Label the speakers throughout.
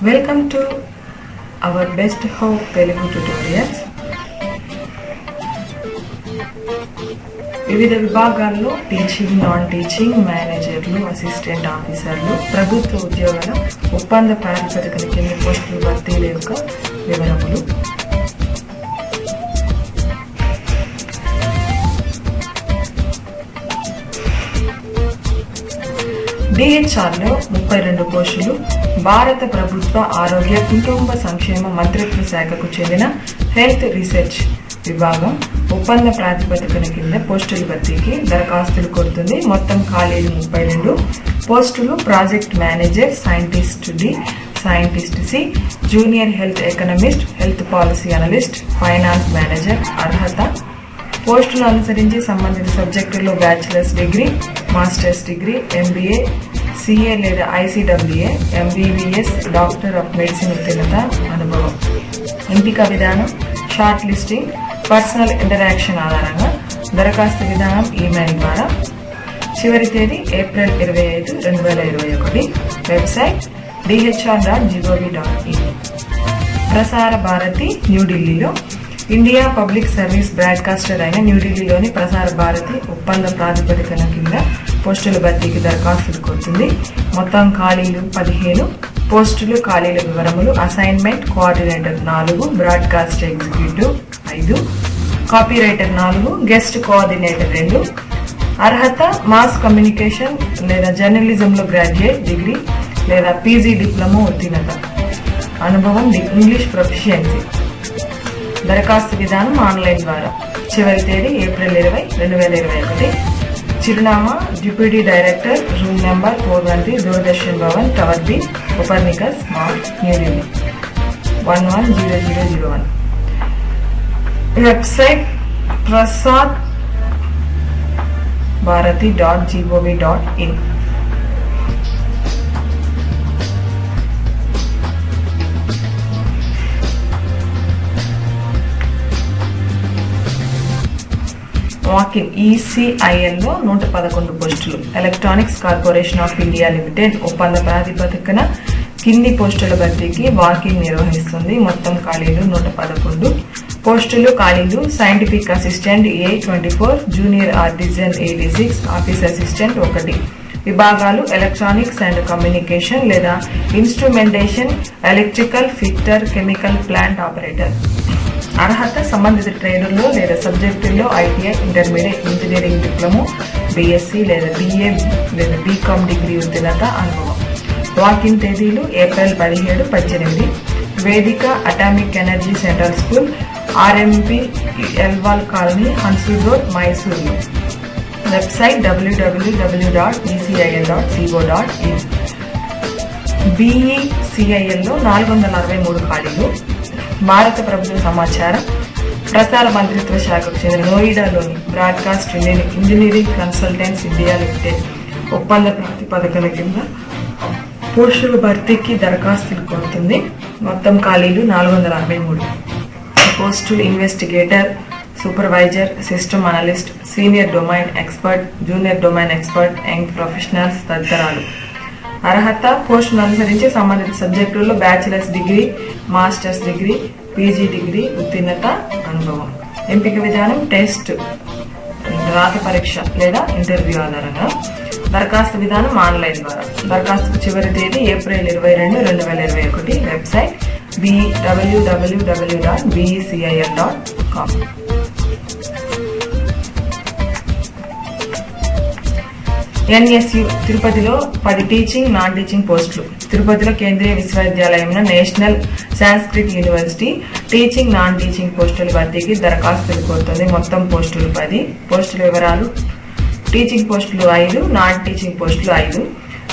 Speaker 1: Welcome to our Best Hope Telugu tutorials. వివిధ విభాగాల్లో teaching, non teaching, మేనేజర్లు, assistant ఆఫీసర్లు, ప్రభుత్వ ఉద్యోగాల ఒప్పంద ప్రాతిపదికన కింద పోస్టుల భర్తీల యొక్క వివరములు. డిహెచ్ఆర్లో 32 పోస్టులు. భారత ప్రభుత్వ ఆరోగ్య కుటుంబ సంక్షేమ మంత్రిత్వ శాఖకు చెందిన హెల్త్ రీసెర్చ్ విభాగం ఒప్పంద ప్రాతిపదికన కింద పోస్టుల భర్తీకి దరఖాస్తులు కోరుతుంది. మొత్తం ఖాళీలు 32 పోస్టులు. Project manager, scientist D, scientist C, junior health economist, health policy analyst, finance manager. అర్హత పోస్టులు అనుసరించి సంబంధిత సబ్జెక్టుల్లో bachelors degree, masters degree, MBA, CA లేదా ICWA, MBBS, doctor of medicine ఉత్తీర్ణత, అనుభవం. ఎంపిక విధానం షార్ట్ లిస్టింగ్, పర్సనల్ ఇంటరాక్షన్ ఆధారంగా. దరఖాస్తు విధానం ఈమెయిల్ ద్వారా. చివరి తేదీ April 25, 2021. Website dhr.gov.in. Prasar Bharati న్యూఢిల్లీలో. ఇండియా పబ్లిక్ సర్వీస్ బ్రాడ్కాస్టర్ అయిన న్యూఢిల్లీలోని ప్రసార భారతి ఒప్పంద ప్రాతిపదికన కింద పోస్టుల భర్తీకి దరఖాస్తులు కోరుతుంది. మొత్తం ఖాళీలు 15 పోస్టులు. ఖాళీల వివరములు: assignment coordinator 4, broadcast executive 5, copywriter 4, guest coordinator 2. అర్హత మాస్ కమ్యూనికేషన్ లేదా జర్నలిజంలో గ్రాడ్యుయేట్ డిగ్రీ లేదా పీజీ డిప్లొమా ఉత్తీర్ణత, అనుభవం, ఇంగ్లీష్ ప్రొఫిషియన్సీ. దరఖాస్తు విధానం ఆన్లైన్ ద్వారా. చివరి తేదీ ఏప్రిల్ 20, 2021. చిరునామా deputy director, room number 413, Doordarshan Bhavan, tower B, Copernicus Marg, New Delhi 110001. Website prasadbharati.gov.in. Walk in ఈసీఐఎల్లో 111 పోస్టులు. Electronics corporation of India limited ఒప్పంద ప్రాతిపదికన కింది పోస్టుల భర్తీకి వాకిన్ నిర్వహిస్తుంది. మొత్తం ఖాళీలు 111 పోస్టులు. ఖాళీలు scientific assistant A 24, junior artisan 86, office assistant 1. విభాగాలు ఎలక్ట్రానిక్స్ అండ్ కమ్యూనికేషన్ లేదా instrumentation, electrical, fitter, chemical plant operator. అర్హత సంబంధిత ట్రేడుల్లో లేదా సబ్జెక్టుల్లో ITI, intermediate, engineering diploma, BSc లేదా బీఏ లేదా బీకామ్ డిగ్రీ ఉత్తీర్ణత, అనుభవం. వాకిన్ తేదీలు ఏప్రిల్ 17, 18. వేదిక atomic energy central school, RMP Yelwal colony, Hunsur road, మైసూర్లో. Website www.ecil.co.in. బీఈసీఐఎల్లో 463 ఖాళీలు. భారత ప్రభుత్వ సమాచారం ప్రసార మంత్రిత్వ శాఖకు చెందిన నోయిడాలోని broadcast engineering consultants India limited ఒప్పంద ప్రాతిపదికన కింద పోస్టుల భర్తీకి దరఖాస్తులు కోరుతుంది. మొత్తం ఖాళీలు 463 పోస్టులు. Investigator, supervisor, system analyst, senior domain expert, junior domain expert, young professionals తదితరాలు. అర్హత పోస్టును అనుసరించి సంబంధిత సబ్జెక్టుల్లో bachelors degree, masters degree, PG degree ఉత్తీర్ణత, అనుభవం. ఎంపిక విధానం టెస్ట్, రాత పరీక్ష లేదా ఇంటర్వ్యూ ఆధారంగా. దరఖాస్తు విధానం ఆన్లైన్ ద్వారా. దరఖాస్తుకు చివరి తేదీ ఏప్రిల్ 22, 2021. Website www.becil.com. ఎన్ఎస్యు తిరుపతిలో 10 టీచింగ్, నాన్ టీచింగ్ పోస్టులు. తిరుపతిలో కేంద్రీయ విశ్వవిద్యాలయంలో national Sanskrit university teaching, non teaching పోస్టుల భర్తీకి దరఖాస్తులు కోరుతుంది. మొత్తం పోస్టులు 10. పోస్టుల వివరాలు: టీచింగ్ పోస్టులు 5, నాన్ టీచింగ్ పోస్టులు 5.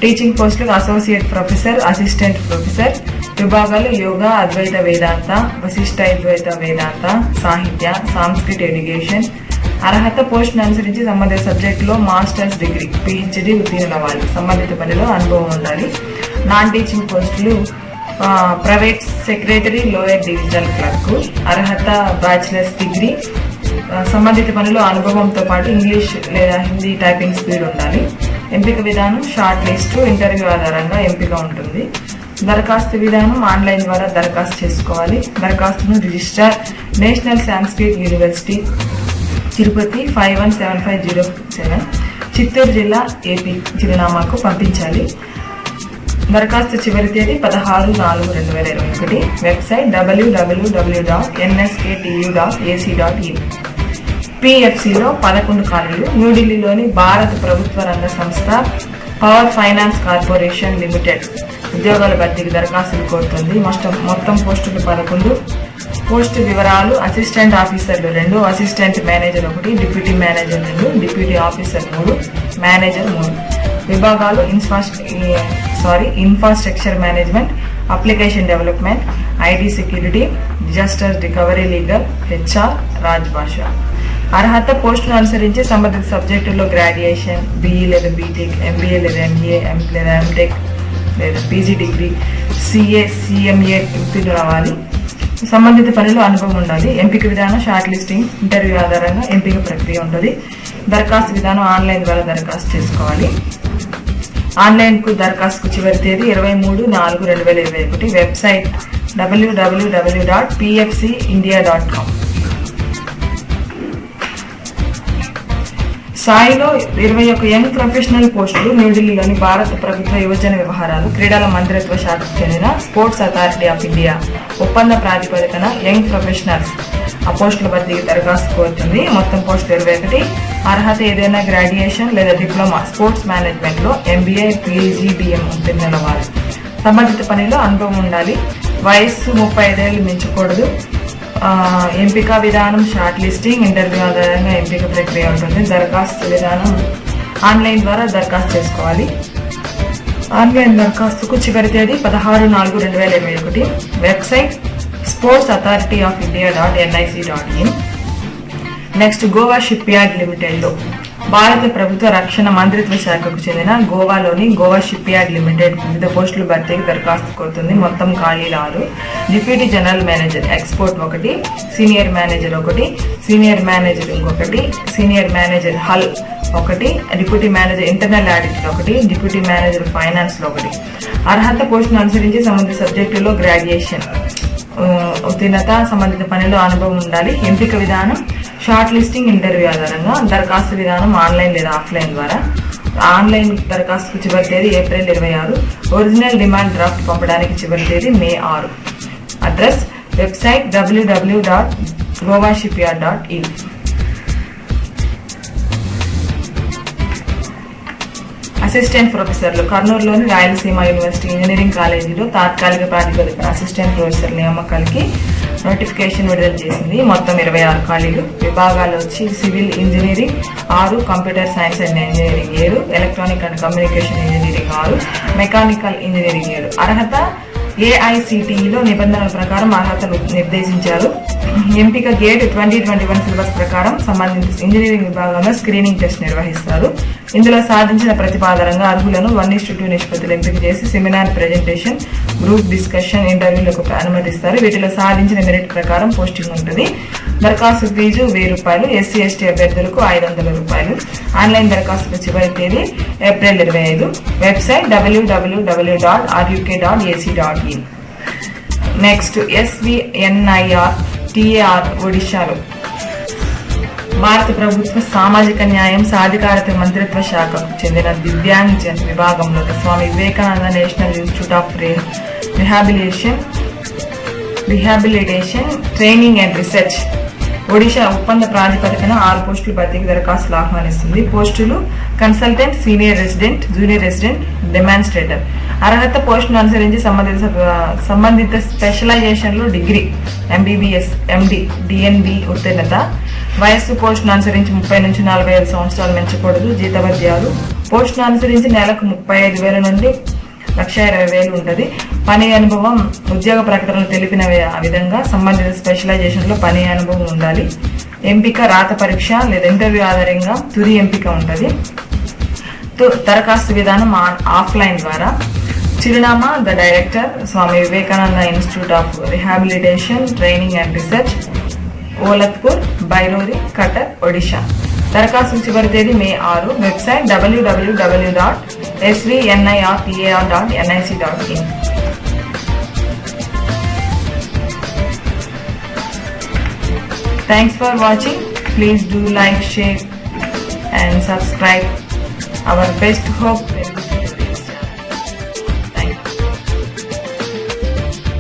Speaker 1: టీచింగ్ పోస్టులు అసోసియేట్ ప్రొఫెసర్, అసిస్టెంట్ ప్రొఫెసర్. విభాగాలు యోగా, అద్వైత వేదాంత, వశిష్టాద్వైత వేదాంత, సాహిత్య, సాంస్క్రిట్ ఎడ్యుకేషన్. అర్హత పోస్టును అనుసరించి సంబంధిత సబ్జెక్టులో మాస్టర్స్ డిగ్రీ, పిహెచ్డి ఉత్తీర్ణులవ్వాలి. సంబంధిత పనిలో అనుభవం ఉండాలి. నాన్ టీచింగ్ పోస్టులు private secretary, lower divisional clerk. అర్హత బ్యాచిలర్స్ డిగ్రీ, సంబంధిత పనిలో అనుభవంతో పాటు ఇంగ్లీష్ లేదా హిందీ టైపింగ్ స్పీడ్ ఉండాలి. ఎంపిక విధానం షార్ట్ లిస్టు, ఇంటర్వ్యూ ఆధారంగా ఎంపిక ఉంటుంది. దరఖాస్తు విధానం ఆన్లైన్ ద్వారా దరఖాస్తు చేసుకోవాలి. దరఖాస్తును registrar national Sanskrit university Tirupati 517507 Chittoor జిల్లా ఏపీ చిరునామాకు పంపించాలి. దరఖాస్తు చివరి తేదీ 16/4/2021. Website www.nsktu.ac.in. PFCలో 11 ఖాళీలు. న్యూఢిల్లీలోని భారత ప్రభుత్వ రంగ సంస్థ పవర్ ఫైనాన్స్ కార్పొరేషన్ లిమిటెడ్ ఉద్యోగాల భర్తీకి దరఖాస్తులు కోరుతుంది. మొత్తం పోస్టులు 11. పోస్టు వివరాలు: అసిస్టెంట్ ఆఫీసర్లు 2, assistant manager 1, deputy manager 2, deputy officer 3, manager 3. విభాగాలు: infrastructure management, application development, IT security, disaster recovery, legal, HR, Rajbhasha. అర్హత: పోస్టును అనుసరించి సంబంధిత సబ్జెక్టుల్లో గ్రాడ్యుయేషన్, BE లేదా బీటెక్, MBA లేదా MA, లేదా MTech లేదా PG డిగ్రీ, CA, CMA ఉత్తీర్ణులు రావాలి. సంబంధిత పనిలో అనుభవం ఉండాలి. ఎంపిక విధానం షార్ట్ లిస్టింగ్, ఇంటర్వ్యూ ఆధారంగా ఎంపిక ప్రక్రియ ఉంటుంది. దరఖాస్తు విధానం ఆన్లైన్ ద్వారా దరఖాస్తు చేసుకోవాలి. ఆన్లైన్ కు దరఖాస్తుకు చివరి తేదీ 23/4/2021. Website www.pfcindia.com. స్థాయిలో 21 యంగ్ ప్రొఫెషనల్ పోస్టులు. న్యూఢిల్లీలోని భారత ప్రభుత్వ యువజన వ్యవహారాలు, క్రీడల మంత్రిత్వ శాఖకు చెందిన స్పోర్ట్స్ అథారిటీ ఆఫ్ ఇండియా ఒప్పంద ప్రాతిపదికన యంగ్ ప్రొఫెషనల్స్ ఆ పోస్టుల భర్తీకి దరఖాస్తు కోరుతుంది. మొత్తం పోస్టులు 21. అర్హత: ఏదైనా గ్రాడ్యుయేషన్ లేదా డిప్లొమా స్పోర్ట్స్ మేనేజ్మెంట్ లో, MBA, PG, DM ఉత్తీర్ణుల వారు. సంబంధిత పనిలో అనుభవం ఉండాలి. వయస్సు 35 ఏళ్లు మించకూడదు. ఎంపిక విధానం షార్ట్ లిస్టింగ్, ఇంటర్వ్యూ ఆధారంగా ఎంపిక ప్రక్రియ ఉంటుంది. దరఖాస్తు విధానం ఆన్లైన్ ద్వారా దరఖాస్తు చేసుకోవాలి. ఆన్లైన్ దరఖాస్తుకు చివరి తేదీ 16/4/2021. వెబ్సైట్ స్పోర్ట్స్ అథారిటీ ఆఫ్ ఇండియా.nic.in. Next, Goa shipyard limited లో భారత ప్రభుత్వ రక్షణ మంత్రిత్వ శాఖకు చెందిన గోవాలోని గోవా షిప్ యార్డ్ లిమిటెడ్ వివిధ పోస్టులు భర్తీకి దరఖాస్తు కోరుతుంది. మొత్తం ఖాళీలు 6. Deputy general manager export 1, senior manager 1, senior manager 1, senior manager hull 1, deputy manager internal audit 1, deputy manager finance 1. అర్హత: పోస్టును అనుసరించి సంబంధిత సబ్జెక్టులో గ్రాడ్యుయేషన్ ఉత్తీర్ణత, సంబంధిత పనిలో అనుభవం ఉండాలి. ఎంపిక విధానం షార్ట్ లిస్టింగ్, ఇంటర్వ్యూ ఆధారంగా. దరఖాస్తు విధానం ఆన్లైన్ లేదా ఆఫ్లైన్ ద్వారా. ఆన్లైన్ దరఖాస్తుకు చివరి తేదీ ఏప్రిల్ 26. ఒరిజినల్ డిమాండ్ డ్రాఫ్ట్ పంపడానికి చివరి తేదీ May 6. Address: website www.govashipyard.in. Assistant ప్రొఫెసర్లు కర్నూలులోని రాయలసీమ యూనివర్సిటీ ఇంజనీరింగ్ కాలేజీలో తాత్కాలిక ప్రాతిపదికన అసిస్టెంట్ ప్రొఫెసర్ నియామకాలకి నోటిఫికేషన్ విడుదల చేసింది. మొత్తం 26 ఖాళీలు. విభాగాలు వచ్చి civil engineering 6, computer science and engineering 7, electronic and communication engineering 6, mechanical engineering 7. అర్హత: AICTEలో నిబంధనల ప్రకారం అర్హతలు నిర్దేశించారు. ఎంపిక గేట్ 2021 సిలబస్ ప్రకారం సంబంధిత ఇంజనీరింగ్ విభాగంలో స్క్రీనింగ్ టెస్ట్ నిర్వహిస్తారు. ఇందులో సాధించిన ప్రతిపాదనంగా అర్హులను 1:2 నిష్పత్తులు ఎంపిక చేసి సెమినార్ ప్రెజెంటేషన్, గ్రూప్ డిస్కషన్, ఇంటర్వ్యూలకు అనుమతిస్తారు. వీటిలో సాధించిన మెరిట్ ప్రకారం పోస్టింగ్ ఉంటుంది. దరఖాస్తు ఫీజు 1000 రూపాయలు. SC ST అభ్యర్థులకు 500 రూపాయలు. ఆన్లైన్ దరఖాస్తుకు చివరి తేదీ April 25. Website www.ruk.ac.in. Next, SVNIR TAR ఒడిశాలో భారత ప్రభుత్వ సామాజిక న్యాయం సాధికారత మంత్రిత్వ శాఖకు చెందిన దివ్యాంగజన్ విభాగంలో Swami Vivekananda national institute of rehabilitation training and research Odisha ఒప్పంద ప్రాతిపదికన 6 పోస్టులు భర్తీకి దరఖాస్తులు ఆహ్వానిస్తుంది. పోస్టులు: consultant, senior resident, junior resident, demonstrator. అర్హత: పోస్టును అనుసరించి సంబంధిత స్పెషలైజేషన్లు డిగ్రీ, MBBS, MD, DNB ఉత్తీర్ణత. వయస్సు: పోస్టును అనుసరించి 30 నుంచి 45 సంవత్సరాలు మించకూడదు. జీతభత్యాలు: పోస్టును అనుసరించి నెలకు 35,000 నుండి 1,20,000 ఉంటుంది. పని అనుభవం: ఉద్యోగ ప్రకటనలు తెలిపిన విధంగా సంబంధిత స్పెషలైజేషన్ లో పని అనుభవం ఉండాలి. ఎంపిక రాత పరీక్ష లేదా ఇంటర్వ్యూ ఆధారంగా తుది ఎంపిక ఉంటుంది. దరఖాస్తు విధానం ఆఫ్లైన్ ద్వారా. చిరునామా: the director, Swami Vivekananda institute of rehabilitation training and research, Olatpur, Bairoi, Cuttack, Odisha. దరఖాస్తు చివరి తేదీ May 6. Website www.svnirtar.nic.in. Thanks for watching. Please do like, share and subscribe. Our best hope.